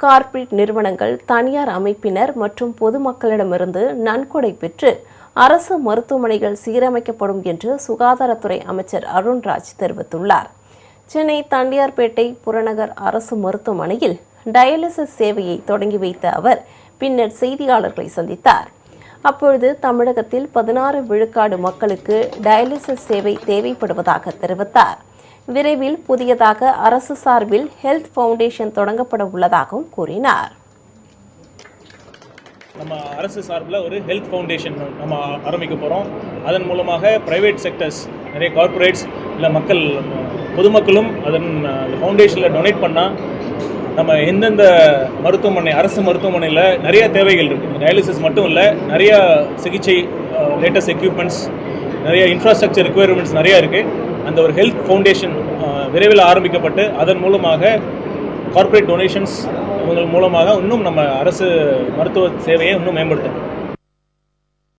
Corporate நிறுவனங்கள், தனியார் அமைப்பினர் மற்றும் பொதுமக்களிடமிருந்து நன்கொடை பெற்று அரசு மருத்துவமனைகள் சீரமைக்கப்படும் என்று சுகாதாரத்துறை அமைச்சர் அருண்ராஜ் தெரிவித்துள்ளார். சென்னை தண்டியார்பேட்டை புறநகர் அரசு மருத்துவமனையில் டயாலிசிஸ் சேவையை தொடங்கி வைத்த அவர் பின்னர் செய்தியாளர்களை சந்தித்தார். அப்பொழுது தமிழகத்தில் 16 விழுக்காடு மக்களுக்கு டயாலிசிஸ் சேவை தேவைப்படுவதாக தெரிவித்தார். விரைவில் புதியதாக அரசு சார்பில் ஹெல்த் ஃபவுண்டேஷன் தொடங்கப்பட உள்ளதாகவும் கூறினார். நம்ம அரசு சார்பில் ஒரு ஹெல்த் ஃபவுண்டேஷன் நம்ம ஆரம்பிக்க போகிறோம். அதன் மூலமாக ப்ரைவேட் செக்டர்ஸ், நிறைய கார்ப்பரேட்ஸ் இல்லை மக்கள், பொதுமக்களும் அதன் ஃபவுண்டேஷனில் டொனேட் பண்ணால் நம்ம எந்தெந்த மருத்துவமனை, அரசு மருத்துவமனையில் நிறைய தேவைகள் இருக்குது. டயாலிசிஸ் மட்டும் இல்லை, நிறைய சிகிச்சை, லேட்டஸ்ட் எக்யூப்மெண்ட்ஸ், நிறைய இன்ஃப்ராஸ்ட்ரக்சர் ரிக்குயர்மெண்ட்ஸ் நிறையா இருக்குது. அந்த ஒரு ஹெல்த் ஃபவுண்டேஷன் விரைவில் ஆரம்பிக்கப்பட்டு அதன் மூலமாக கார்ப்பரேட் டொனேஷன்ஸ் இவங்க மூலமாக இன்னும் நம்ம அரசு மருத்துவ சேவையை இன்னும் மேம்படுத்தணும்.